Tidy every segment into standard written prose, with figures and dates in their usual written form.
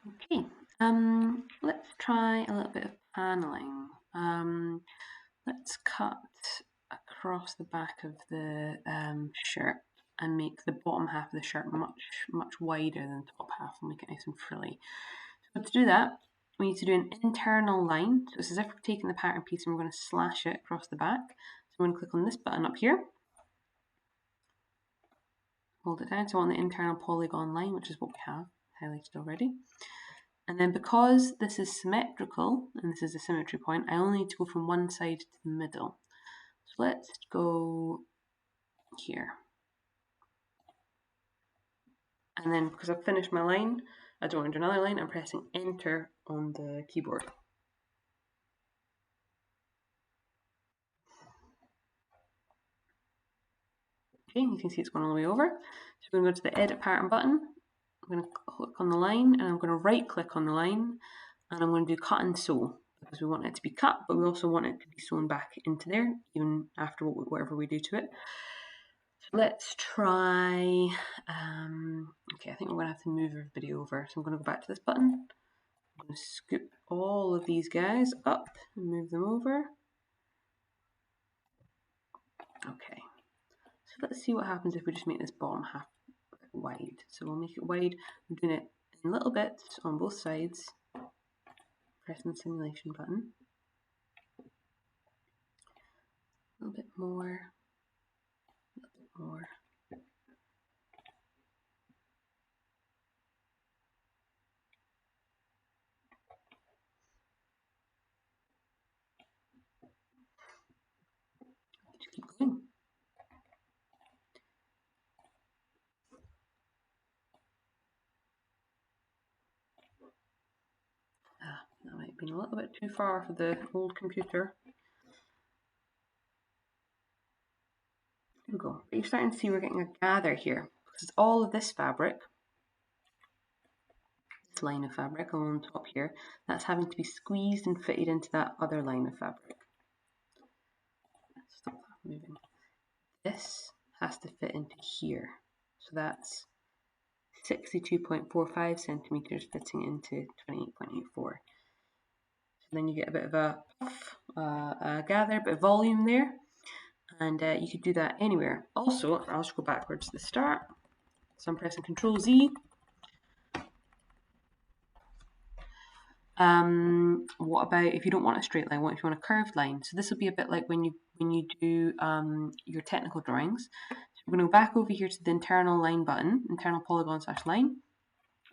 Okay, let's try a little bit of paneling. Let's cut across the back of the shirt and make the bottom half of the shirt much wider than the top half and make it nice and frilly. So to do that, we need to do an internal line. So it's as if we're taking the pattern piece and we're going to slash it across the back. So I'm going to click on this button up here. Hold it down, so on the internal polygon line, which is what we have highlighted already. And then because this is symmetrical, and this is the symmetry point, I only need to go from one side to the middle. So let's go here. And then because I've finished my line, I don't want to do another line, I'm pressing enter on the keyboard. Okay, you can see it's going all the way over. So we're going to go to the edit pattern button. I'm going to click on the line and I'm going to right click on the line and I'm going to do cut and sew because we want it to be cut, but we also want it to be sewn back into there even after whatever we do to it. So let's try, okay, I think we're going to have to move everybody over. So I'm going to go back to this button. I'm going to scoop all of these guys up and move them over. Okay, so let's see what happens if we just make this bottom half wide. So we'll make it wide. I'm doing it in little bits on both sides. Pressing the simulation button. A little bit more. A little bit more. Just keep going. That might have been a little bit too far for the old computer. There we go. But you're starting to see we're getting a gather here because it's all of this fabric, this line of fabric along the top here, that's having to be squeezed and fitted into that other line of fabric. Let's stop that moving. This has to fit into here. So that's 62.45 centimeters fitting into 28.84. So then you get a bit of a puff, a gather, a bit of volume there. And you could do that anywhere. Also, I'll just go backwards to the start. So I'm pressing Control Z. What about if you don't want a straight line? What if you want a curved line? So this will be a bit like when you do your technical drawings. So we're going to go back over here to the internal line button, internal polygon / line,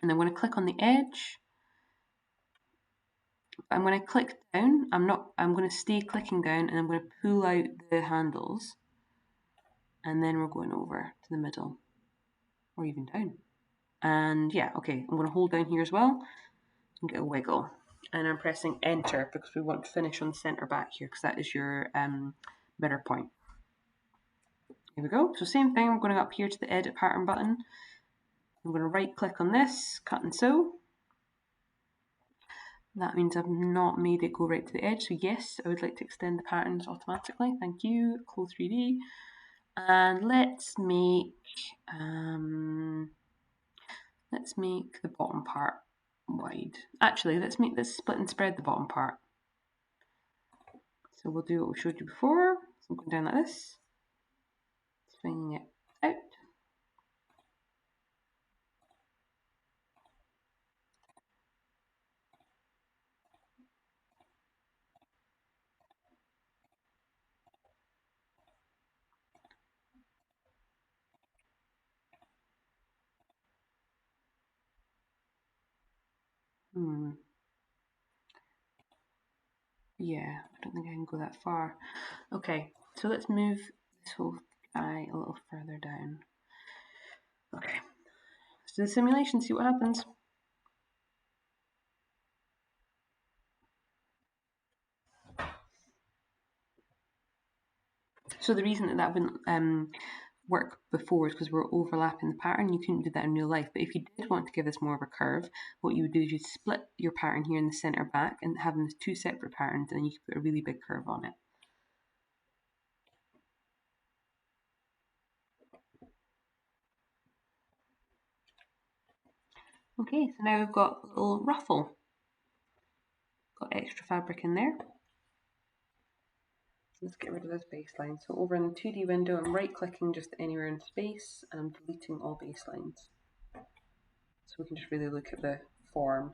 and I'm going to click on the edge. And when I click down, I'm going to stay clicking down and I'm going to pull out the handles and then we're going over to the middle or even down. And yeah, okay, I'm going to hold down here as well and get a wiggle. And I'm pressing enter because we want to finish on the center back here because that is your mirror point. Here we go. So same thing, I'm going to go up here to the edit pattern button. I'm going to right click on this, cut and sew. That means I've not made it go right to the edge. So yes, I would like to extend the patterns automatically. Thank you, Clo3D. And let's make the bottom part wide. Actually, let's make this split and spread the bottom part. So we'll do what we showed you before. So I'm going down like this, swinging it out. Yeah, I don't think I can go that far. Okay, so let's move this whole guy a little further down. Okay, let's do the simulation, see what happens. So the reason that wouldn't work before is because we're overlapping the pattern. You couldn't do that in real life. But if you did want to give this more of a curve, what you would do is you'd split your pattern here in the center back and have them as two separate patterns, and then you could put a really big curve on it. Okay, so now we've got a little ruffle. Got extra fabric in there. Let's get rid of this baseline. So over in the 2D window, I'm right clicking just anywhere in space and I'm deleting all baselines. So we can just really look at the form